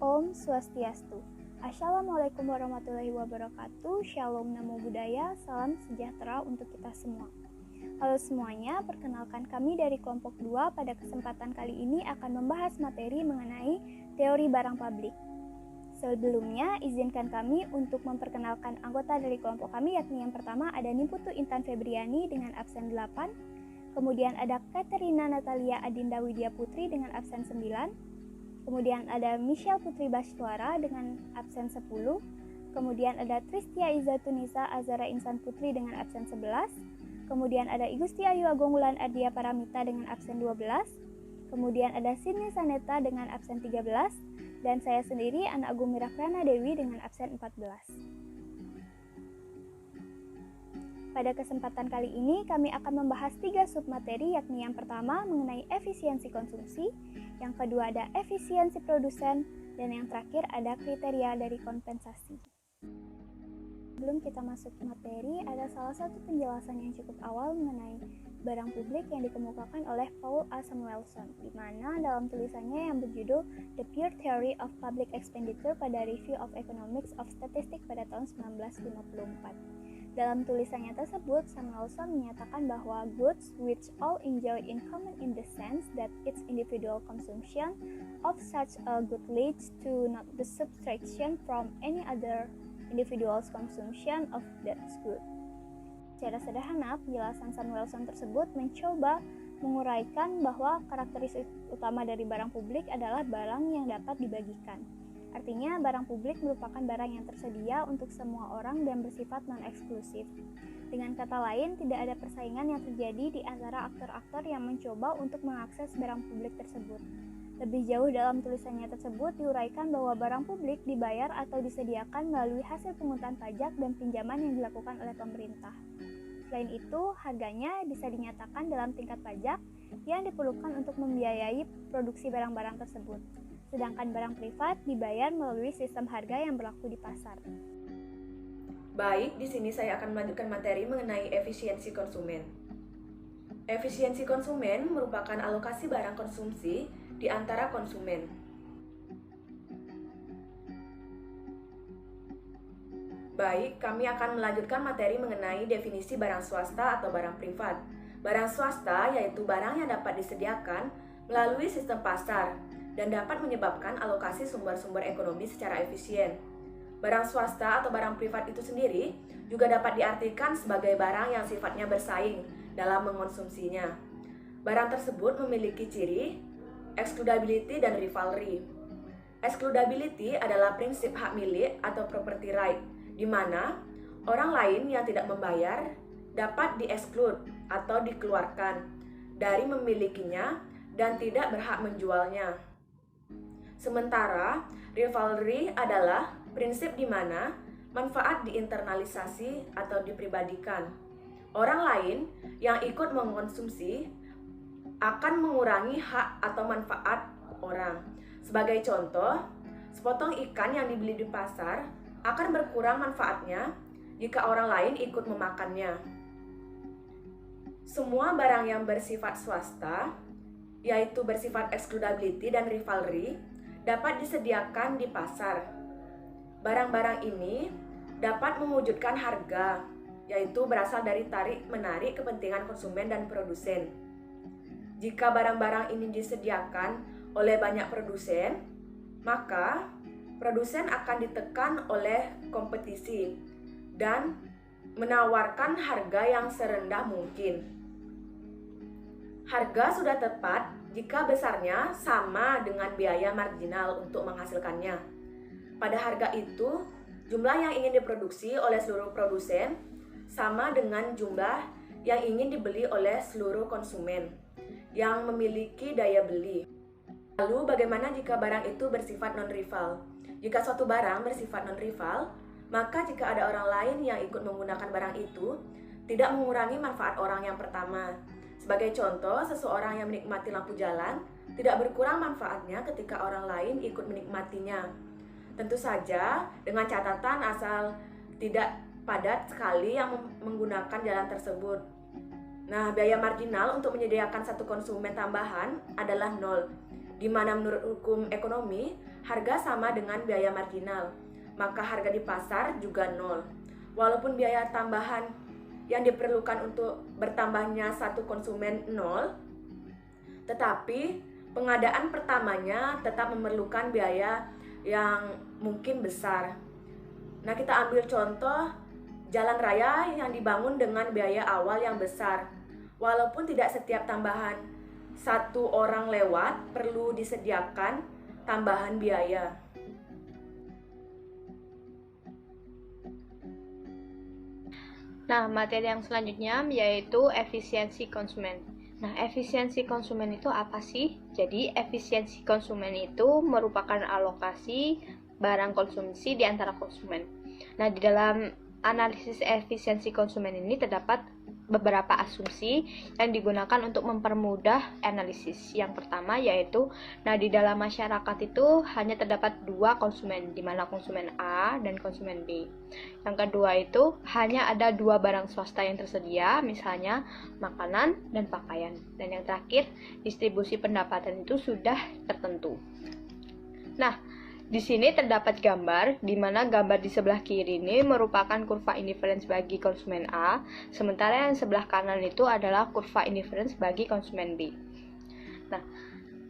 Om Swastiastu. Assalamualaikum warahmatullahi wabarakatuh. Shalom Namo Buddhaya. Salam sejahtera untuk kita semua. Halo semuanya, perkenalkan kami dari kelompok 2 pada kesempatan kali ini akan membahas materi mengenai teori barang publik. Sebelumnya, izinkan kami untuk memperkenalkan anggota dari kelompok kami, yakni yang pertama ada Nimputu Intan Febriani dengan absen 8, kemudian ada Katerina Natalia Adinda Widya Putri dengan absen 9, kemudian ada Michelle Putri Baswara dengan absen 10, kemudian ada Tristia Izatunisa Azara Insan Putri dengan absen 11, kemudian ada Igusti Ayu Agung Wulan Ardia Paramita dengan absen 12, kemudian ada Sydney Saneta dengan absen 13, dan saya sendiri Ana Agung Mirakrana Dewi dengan absen 14. Pada kesempatan kali ini kami akan membahas 3 submateri, yakni yang pertama mengenai efisiensi konsumsi, yang kedua ada efisiensi produsen, dan yang terakhir ada kriteria dari kompensasi. Sebelum kita masuk materi, ada salah satu penjelasan yang cukup awal mengenai barang publik yang dikemukakan oleh Paul A. Samuelson, di mana dalam tulisannya yang berjudul The Pure Theory of Public Expenditure pada Review of Economics of Statistics pada tahun 1954. Dalam tulisannya tersebut, Samuelson menyatakan bahwa goods which all enjoy in common in the sense that its individual consumption of such a good leads to not the subtraction from any other individual's consumption of that good. Secara sederhana, penjelasan Samuelson tersebut mencoba menguraikan bahwa karakteristik utama dari barang publik adalah barang yang dapat dibagikan. Artinya, barang publik merupakan barang yang tersedia untuk semua orang dan bersifat non-eksklusif. Dengan kata lain, tidak ada persaingan yang terjadi di antara aktor-aktor yang mencoba untuk mengakses barang publik tersebut. Lebih jauh dalam tulisannya tersebut diuraikan bahwa barang publik dibayar atau disediakan melalui hasil pungutan pajak dan pinjaman yang dilakukan oleh pemerintah. Selain itu, harganya bisa dinyatakan dalam tingkat pajak yang diperlukan untuk membiayai produksi barang-barang tersebut. Sedangkan barang privat dibayar melalui sistem harga yang berlaku di pasar. Baik, di sini saya akan melanjutkan materi mengenai efisiensi konsumen. Efisiensi konsumen merupakan alokasi barang konsumsi di antara konsumen. Baik, kami akan melanjutkan materi mengenai definisi barang swasta atau barang privat. Barang swasta yaitu barang yang dapat disediakan melalui sistem pasar dan dapat menyebabkan alokasi sumber-sumber ekonomi secara efisien. Barang swasta atau barang privat itu sendiri juga dapat diartikan sebagai barang yang sifatnya bersaing dalam mengonsumsinya. Barang tersebut memiliki ciri excludability dan rivalry. Excludability adalah prinsip hak milik atau property right, di mana orang lain yang tidak membayar dapat di-exclude atau dikeluarkan dari memilikinya dan tidak berhak menjualnya. Sementara, rivalry adalah prinsip di mana manfaat diinternalisasi atau dipribadikan. Orang lain yang ikut mengkonsumsi akan mengurangi hak atau manfaat orang. Sebagai contoh, sepotong ikan yang dibeli di pasar akan berkurang manfaatnya jika orang lain ikut memakannya. Semua barang yang bersifat swasta, yaitu bersifat excludability dan rivalry, dapat disediakan di pasar. Barang-barang ini dapat mewujudkan harga, yaitu berasal dari tarik-menarik kepentingan konsumen dan produsen. Jika barang-barang ini disediakan oleh banyak produsen, maka produsen akan ditekan oleh kompetisi dan menawarkan harga yang serendah mungkin. Harga sudah tepat jika besarnya sama dengan biaya marginal untuk menghasilkannya. Pada harga itu, jumlah yang ingin diproduksi oleh seluruh produsen sama dengan jumlah yang ingin dibeli oleh seluruh konsumen yang memiliki daya beli. Lalu bagaimana jika barang itu bersifat non-rival? Jika suatu barang bersifat non-rival, maka jika ada orang lain yang ikut menggunakan barang itu, tidak mengurangi manfaat orang yang pertama. Sebagai contoh, seseorang yang menikmati lampu jalan tidak berkurang manfaatnya ketika orang lain ikut menikmatinya. Tentu saja dengan catatan asal tidak padat sekali yang menggunakan jalan tersebut. Nah, biaya marginal untuk menyediakan satu konsumen tambahan adalah 0. di mana menurut hukum ekonomi, harga sama dengan biaya marginal, maka harga di pasar juga nol. Walaupun biaya tambahan yang diperlukan untuk bertambahnya satu konsumen nol, tetapi pengadaan pertamanya tetap memerlukan biaya yang mungkin besar. Nah, kita ambil contoh jalan raya yang dibangun dengan biaya awal yang besar. Walaupun tidak setiap tambahan satu orang lewat perlu disediakan tambahan biaya. Nah, materi yang selanjutnya yaitu efisiensi konsumen. Nah, efisiensi konsumen itu apa sih? Jadi, efisiensi konsumen itu merupakan alokasi barang konsumsi di antara konsumen. Nah, di dalam analisis efisiensi konsumen ini terdapat beberapa asumsi yang digunakan untuk mempermudah analisis. Yang pertama yaitu, di dalam masyarakat itu hanya terdapat dua konsumen, di mana konsumen A dan konsumen B. Yang kedua itu hanya ada dua barang swasta yang tersedia, misalnya makanan dan pakaian. Dan yang terakhir, distribusi pendapatan itu sudah tertentu. Nah, di sini terdapat gambar, di mana gambar di sebelah kiri ini merupakan kurva indifference bagi konsumen A, sementara yang sebelah kanan itu adalah kurva indifference bagi konsumen B. Nah,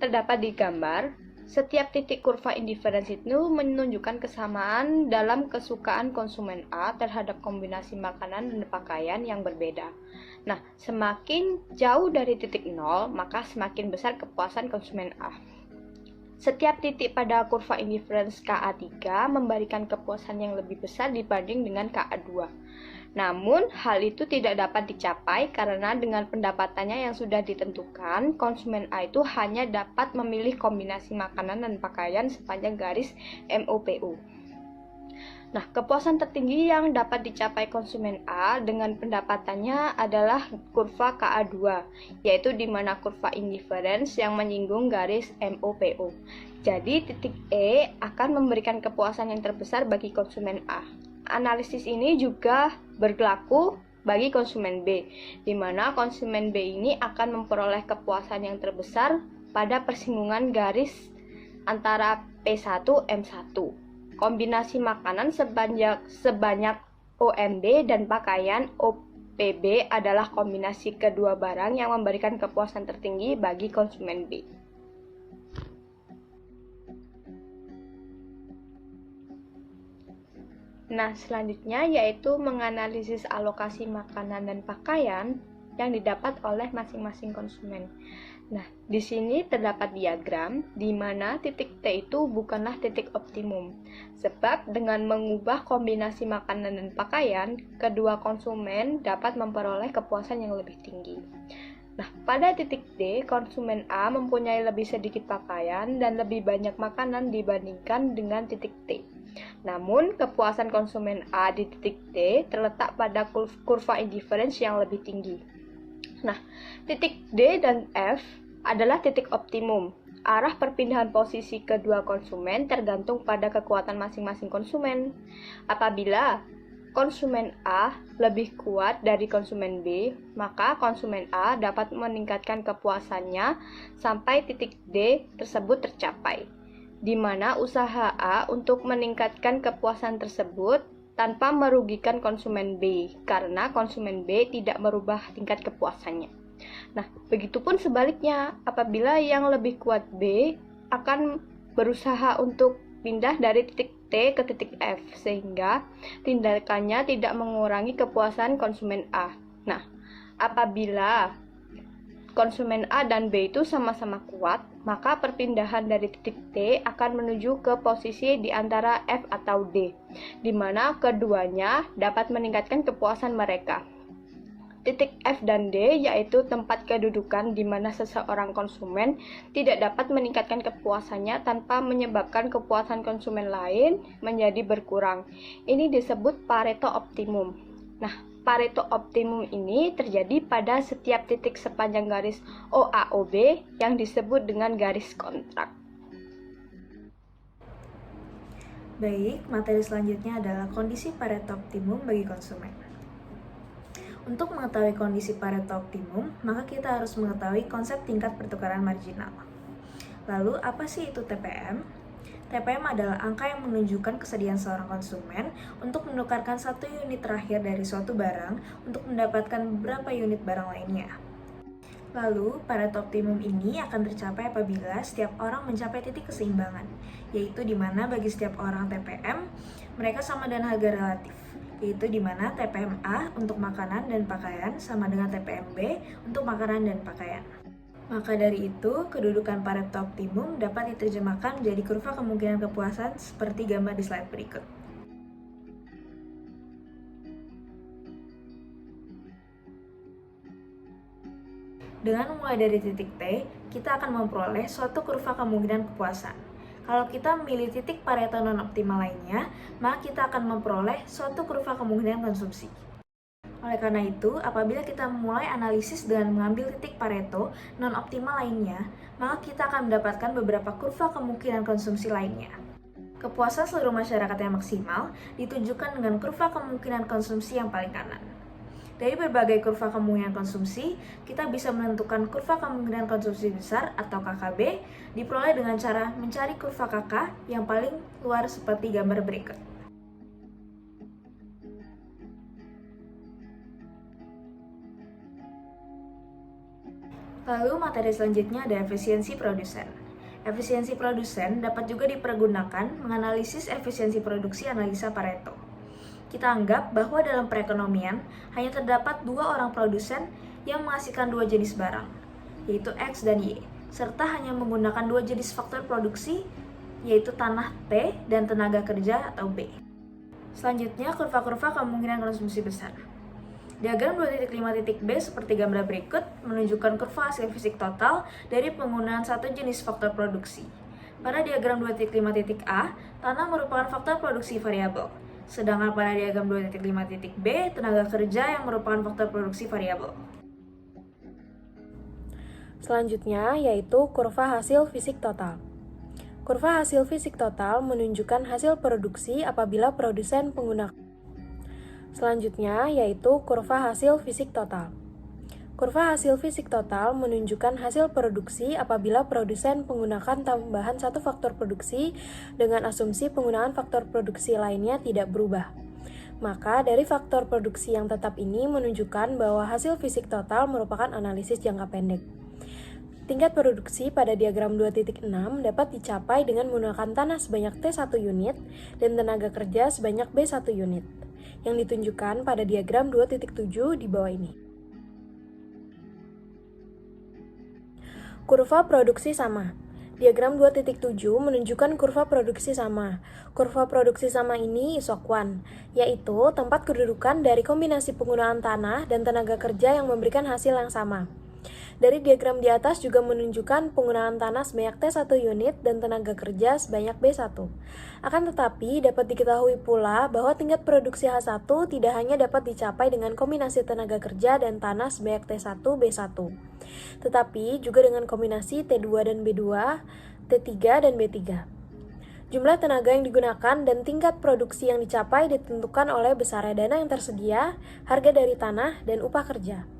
terdapat di gambar, setiap titik kurva indifference itu menunjukkan kesamaan dalam kesukaan konsumen A terhadap kombinasi makanan dan pakaian yang berbeda. Nah, semakin jauh dari titik nol, maka semakin besar kepuasan konsumen A. Setiap titik pada kurva indifference KA3 memberikan kepuasan yang lebih besar dibanding dengan KA2. Namun, hal itu tidak dapat dicapai karena dengan pendapatannya yang sudah ditentukan, konsumen A itu hanya dapat memilih kombinasi makanan dan pakaian sepanjang garis MOPU. Nah, kepuasan tertinggi yang dapat dicapai konsumen A dengan pendapatannya adalah kurva KA2, yaitu di mana kurva indifference yang menyinggung garis MOPO. Jadi, titik E akan memberikan kepuasan yang terbesar bagi konsumen A. Analisis ini juga berlaku bagi konsumen B, di mana konsumen B ini akan memperoleh kepuasan yang terbesar pada persinggungan garis antara P1-M1. Kombinasi makanan sebanyak OMB dan pakaian OPB adalah kombinasi kedua barang yang memberikan kepuasan tertinggi bagi konsumen B. Nah, selanjutnya yaitu menganalisis alokasi makanan dan pakaian yang didapat oleh masing-masing konsumen. Nah, di sini terdapat diagram di mana titik T itu bukanlah titik optimum. Sebab dengan mengubah kombinasi makanan dan pakaian, kedua konsumen dapat memperoleh kepuasan yang lebih tinggi. Nah, pada titik D, konsumen A mempunyai lebih sedikit pakaian dan lebih banyak makanan dibandingkan dengan titik T. Namun, kepuasan konsumen A di titik D terletak pada kurva indifference yang lebih tinggi. Nah, titik D dan F adalah titik optimum. Arah perpindahan posisi kedua konsumen tergantung pada kekuatan masing-masing konsumen. Apabila konsumen A lebih kuat dari konsumen B, maka konsumen A dapat meningkatkan kepuasannya sampai titik D tersebut tercapai, di mana usaha A untuk meningkatkan kepuasan tersebut tanpa merugikan konsumen B, karena konsumen B tidak merubah tingkat kepuasannya. Nah, begitupun sebaliknya, apabila yang lebih kuat B akan berusaha untuk pindah dari titik T ke titik F, sehingga tindakannya tidak mengurangi kepuasan konsumen A. Nah, apabila konsumen A dan B itu sama-sama kuat, maka perpindahan dari titik T akan menuju ke posisi di antara F atau D, di mana keduanya dapat meningkatkan kepuasan mereka. Titik F dan D yaitu tempat kedudukan di mana seseorang konsumen tidak dapat meningkatkan kepuasannya tanpa menyebabkan kepuasan konsumen lain menjadi berkurang. Ini disebut Pareto optimum. Nah, Pareto optimum ini terjadi pada setiap titik sepanjang garis OAOB yang disebut dengan garis kontrak. Baik, materi selanjutnya adalah kondisi Pareto optimum bagi konsumen. Untuk mengetahui kondisi Pareto optimum, maka kita harus mengetahui konsep tingkat pertukaran marginal. Lalu, apa sih itu TPM? TPM adalah angka yang menunjukkan kesediaan seorang konsumen untuk menukarkan satu unit terakhir dari suatu barang untuk mendapatkan beberapa unit barang lainnya. Lalu, Pareto Optimum ini akan tercapai apabila setiap orang mencapai titik keseimbangan, yaitu di mana bagi setiap orang TPM, mereka sama dengan harga relatif, yaitu di mana TPM A untuk makanan dan pakaian sama dengan TPM B untuk makanan dan pakaian. Maka dari itu, kedudukan Pareto Optimum dapat diterjemahkan menjadi kurva kemungkinan kepuasan seperti gambar di slide berikut. Dengan mulai dari titik T, kita akan memperoleh suatu kurva kemungkinan kepuasan. Kalau kita memilih titik Pareto non-optimal lainnya, maka kita akan memperoleh suatu kurva kemungkinan konsumsi. Oleh karena itu, apabila kita memulai analisis dengan mengambil titik Pareto non-optimal lainnya, maka kita akan mendapatkan beberapa kurva kemungkinan konsumsi lainnya. Kepuasan seluruh masyarakat yang maksimal ditunjukkan dengan kurva kemungkinan konsumsi yang paling kanan. Dari berbagai kurva kemungkinan konsumsi, kita bisa menentukan kurva kemungkinan konsumsi besar atau KKB diperoleh dengan cara mencari kurva KK yang paling luar seperti gambar berikut. Lalu materi selanjutnya ada efisiensi produsen. Efisiensi produsen dapat juga dipergunakan menganalisis efisiensi produksi analisa Pareto. Kita anggap bahwa dalam perekonomian hanya terdapat dua orang produsen yang menghasilkan dua jenis barang, yaitu X dan Y, serta hanya menggunakan dua jenis faktor produksi, yaitu tanah T dan tenaga kerja atau B. Selanjutnya, kurva-kurva kemungkinan konsumsi besar. Diagram 2.5.B seperti gambar berikut menunjukkan kurva hasil fisik total dari penggunaan satu jenis faktor produksi. Pada diagram 2.5.A, tanah merupakan faktor produksi variabel. Sedangkan pada diagram 2.5.B, tenaga kerja yang merupakan faktor produksi variabel. Selanjutnya yaitu kurva hasil fisik total. Kurva hasil fisik total menunjukkan hasil produksi apabila produsen menggunakan. Selanjutnya yaitu kurva hasil fisik total. Kurva hasil fisik total menunjukkan hasil produksi apabila produsen menggunakan tambahan satu faktor produksi dengan asumsi penggunaan faktor produksi lainnya tidak berubah. Maka dari faktor produksi yang tetap ini menunjukkan bahwa hasil fisik total merupakan analisis jangka pendek. Tingkat produksi pada diagram 2.6 dapat dicapai dengan menggunakan tanah sebanyak T1 unit dan tenaga kerja sebanyak B1 unit, yang ditunjukkan pada diagram 2.7 di bawah ini. Kurva produksi sama. Diagram 2.7 menunjukkan kurva produksi sama. Kurva produksi sama ini isokuan, yaitu tempat kedudukan dari kombinasi penggunaan tanah dan tenaga kerja yang memberikan hasil yang sama. Dari diagram di atas juga menunjukkan penggunaan tanah sebanyak T1 unit dan tenaga kerja sebanyak B1. Akan tetapi, dapat diketahui pula bahwa tingkat produksi H1 tidak hanya dapat dicapai dengan kombinasi tenaga kerja dan tanah sebanyak T1, B1, tetapi juga dengan kombinasi T2 dan B2, T3 dan B3. Jumlah tenaga yang digunakan dan tingkat produksi yang dicapai ditentukan oleh besarnya dana yang tersedia, harga dari tanah, dan upah kerja.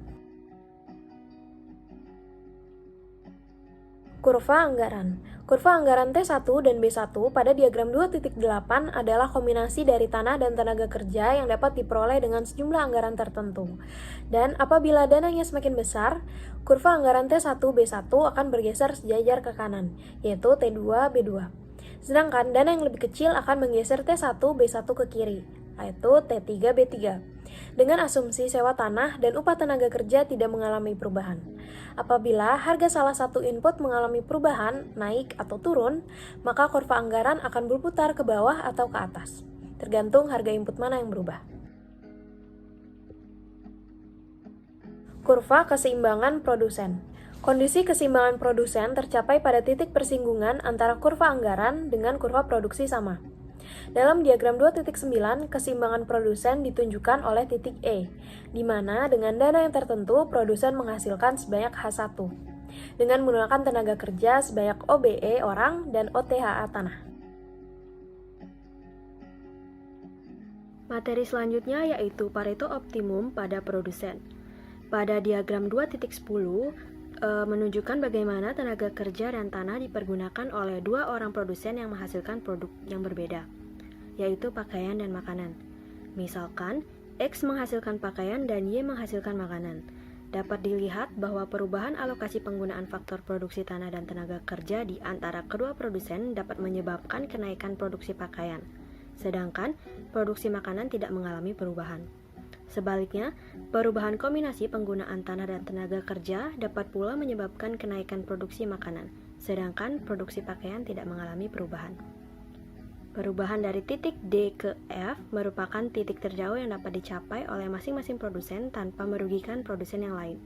Kurva anggaran. Kurva anggaran T1 dan B1 pada diagram 2.8 adalah kombinasi dari tanah dan tenaga kerja yang dapat diperoleh dengan sejumlah anggaran tertentu. Dan apabila dananya semakin besar, kurva anggaran T1 B1 akan bergeser sejajar ke kanan, yaitu T2 B2. Sedangkan dana yang lebih kecil akan menggeser T1 B1 ke kiri, yaitu T3 B3. Dengan asumsi sewa tanah dan upah tenaga kerja tidak mengalami perubahan. Apabila harga salah satu input mengalami perubahan, naik atau turun, maka kurva anggaran akan berputar ke bawah atau ke atas, tergantung harga input mana yang berubah. Kurva keseimbangan produsen. Kondisi keseimbangan produsen tercapai pada titik persinggungan antara kurva anggaran dengan kurva produksi sama. Dalam diagram 2.9, keseimbangan produsen ditunjukkan oleh titik E, di mana dengan dana yang tertentu produsen menghasilkan sebanyak H1, dengan menggunakan tenaga kerja sebanyak OBE orang dan OTHA tanah. Materi selanjutnya yaitu Pareto optimum pada produsen. Pada diagram 2.10, menunjukkan bagaimana tenaga kerja dan tanah dipergunakan oleh dua orang produsen yang menghasilkan produk yang berbeda, yaitu pakaian dan makanan. Misalkan, X menghasilkan pakaian dan Y menghasilkan makanan. Dapat dilihat bahwa perubahan alokasi penggunaan faktor produksi tanah dan tenaga kerja di antara kedua produsen dapat menyebabkan kenaikan produksi pakaian, sedangkan produksi makanan tidak mengalami perubahan. Sebaliknya, perubahan kombinasi penggunaan tanah dan tenaga kerja dapat pula menyebabkan kenaikan produksi makanan, sedangkan produksi pakaian tidak mengalami perubahan. Perubahan dari titik D ke F merupakan titik terjauh yang dapat dicapai oleh masing-masing produsen tanpa merugikan produsen yang lain.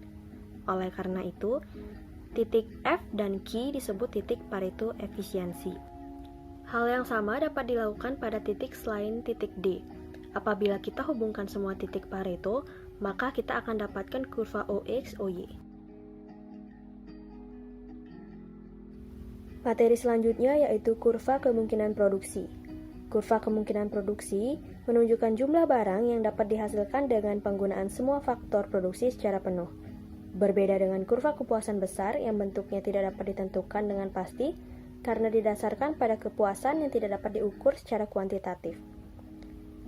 Oleh karena itu, titik F dan Q disebut titik Pareto efisiensi. Hal yang sama dapat dilakukan pada titik selain titik D. Apabila kita hubungkan semua titik Pareto, maka kita akan dapatkan kurva OX, OY. Materi selanjutnya yaitu kurva kemungkinan produksi. Kurva kemungkinan produksi menunjukkan jumlah barang yang dapat dihasilkan dengan penggunaan semua faktor produksi secara penuh. Berbeda dengan kurva kepuasan besar yang bentuknya tidak dapat ditentukan dengan pasti karena didasarkan pada kepuasan yang tidak dapat diukur secara kuantitatif.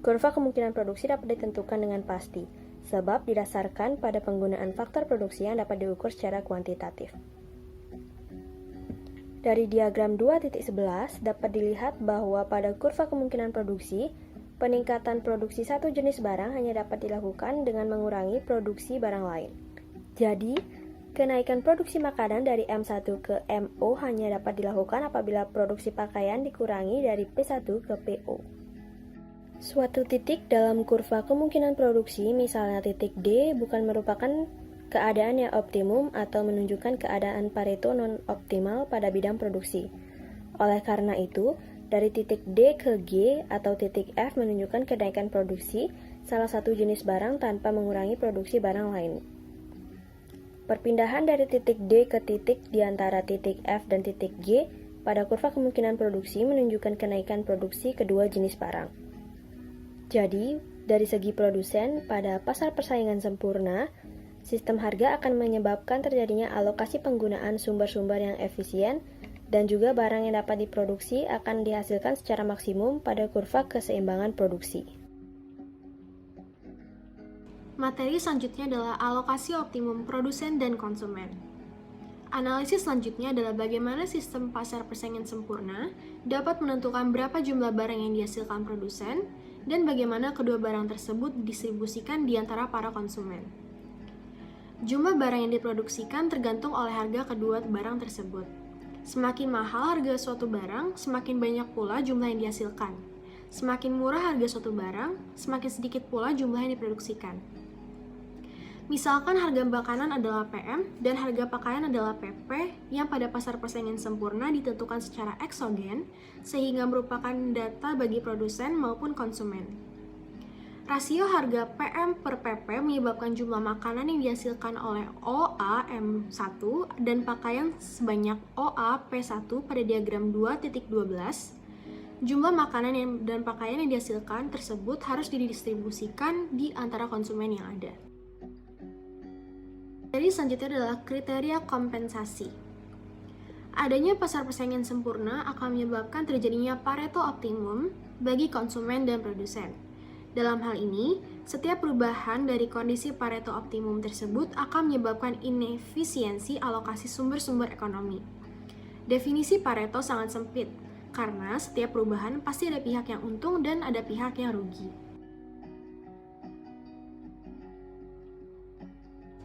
Kurva kemungkinan produksi dapat ditentukan dengan pasti, sebab didasarkan pada penggunaan faktor produksi yang dapat diukur secara kuantitatif. Dari diagram 2.11 dapat dilihat bahwa pada kurva kemungkinan produksi, peningkatan produksi satu jenis barang hanya dapat dilakukan dengan mengurangi produksi barang lain. Jadi, kenaikan produksi makanan dari M1 ke MO hanya dapat dilakukan apabila produksi pakaian dikurangi dari P1 ke PO. Suatu titik dalam kurva kemungkinan produksi, misalnya titik D, bukan merupakan keadaan yang optimum atau menunjukkan keadaan Pareto non-optimal pada bidang produksi. Oleh karena itu, dari titik D ke G atau titik F menunjukkan kenaikan produksi salah satu jenis barang tanpa mengurangi produksi barang lain. Perpindahan dari titik D ke titik di antara titik F dan titik G pada kurva kemungkinan produksi menunjukkan kenaikan produksi kedua jenis barang. Jadi, dari segi produsen, pada pasar persaingan sempurna, sistem harga akan menyebabkan terjadinya alokasi penggunaan sumber-sumber yang efisien dan juga barang yang dapat diproduksi akan dihasilkan secara maksimum pada kurva keseimbangan produksi. Materi selanjutnya adalah alokasi optimum produsen dan konsumen. Analisis selanjutnya adalah bagaimana sistem pasar persaingan sempurna dapat menentukan berapa jumlah barang yang dihasilkan produsen dan bagaimana kedua barang tersebut didistribusikan di antara para konsumen. Jumlah barang yang diproduksikan tergantung oleh harga kedua barang tersebut. Semakin mahal harga suatu barang, semakin banyak pula jumlah yang dihasilkan. Semakin murah harga suatu barang, semakin sedikit pula jumlah yang diproduksikan. Misalkan harga makanan adalah PM dan harga pakaian adalah PP yang pada pasar persaingan sempurna ditentukan secara eksogen sehingga merupakan data bagi produsen maupun konsumen. Rasio harga PM per PP menyebabkan jumlah makanan yang dihasilkan oleh OA M1 dan pakaian sebanyak OA P1 pada diagram 2.12. Jumlah makanan dan pakaian yang dihasilkan tersebut harus didistribusikan di antara konsumen yang ada. Jadi selanjutnya adalah kriteria kompensasi. Adanya pasar persaingan sempurna akan menyebabkan terjadinya Pareto optimum bagi konsumen dan produsen. Dalam hal ini, setiap perubahan dari kondisi Pareto optimum tersebut akan menyebabkan inefisiensi alokasi sumber-sumber ekonomi. Definisi Pareto sangat sempit, karena setiap perubahan pasti ada pihak yang untung dan ada pihak yang rugi.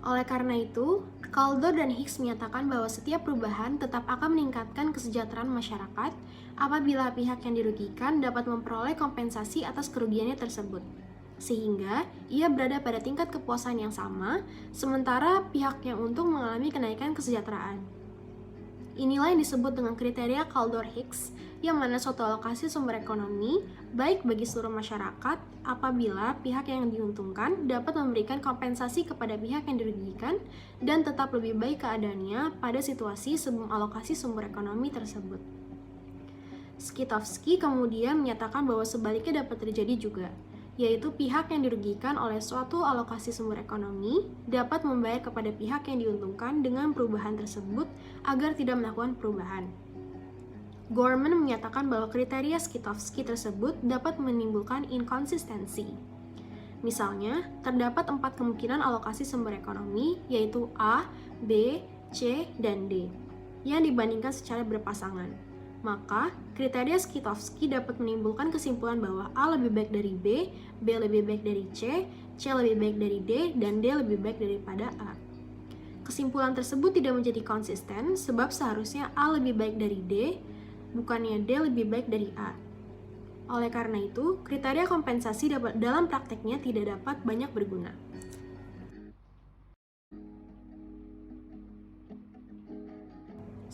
Oleh karena itu, Kaldor dan Hicks menyatakan bahwa setiap perubahan tetap akan meningkatkan kesejahteraan masyarakat apabila pihak yang dirugikan dapat memperoleh kompensasi atas kerugiannya tersebut. Sehingga, ia berada pada tingkat kepuasan yang sama, sementara pihak yang untung mengalami kenaikan kesejahteraan. Inilah yang disebut dengan kriteria Kaldor-Hicks, yang mana suatu alokasi sumber ekonomi baik bagi seluruh masyarakat apabila pihak yang diuntungkan dapat memberikan kompensasi kepada pihak yang dirugikan dan tetap lebih baik keadaannya pada situasi sebelum alokasi sumber ekonomi tersebut. Skitovsky kemudian menyatakan bahwa sebaliknya dapat terjadi juga, yaitu pihak yang dirugikan oleh suatu alokasi sumber ekonomi dapat membayar kepada pihak yang diuntungkan dengan perubahan tersebut agar tidak melakukan perubahan. Gorman menyatakan bahwa kriteria Skitovsky tersebut dapat menimbulkan inkonsistensi. Misalnya, terdapat 4 kemungkinan alokasi sumber ekonomi, yaitu A, B, C, dan D, yang dibandingkan secara berpasangan. Maka, kriteria Skitovsky dapat menimbulkan kesimpulan bahwa A lebih baik dari B, B lebih baik dari C, C lebih baik dari D, dan D lebih baik daripada A. Kesimpulan tersebut tidak menjadi konsisten sebab seharusnya A lebih baik dari D, bukannya D lebih baik dari A. Oleh karena itu, kriteria kompensasi dalam prakteknya tidak dapat banyak berguna.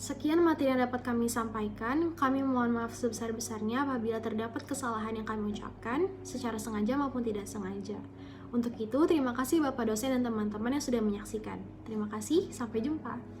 Sekian materi yang dapat kami sampaikan. Kami mohon maaf sebesar-besarnya apabila terdapat kesalahan yang kami ucapkan, secara sengaja maupun tidak sengaja. Untuk itu, terima kasih Bapak dosen dan teman-teman yang sudah menyaksikan. Terima kasih, sampai jumpa.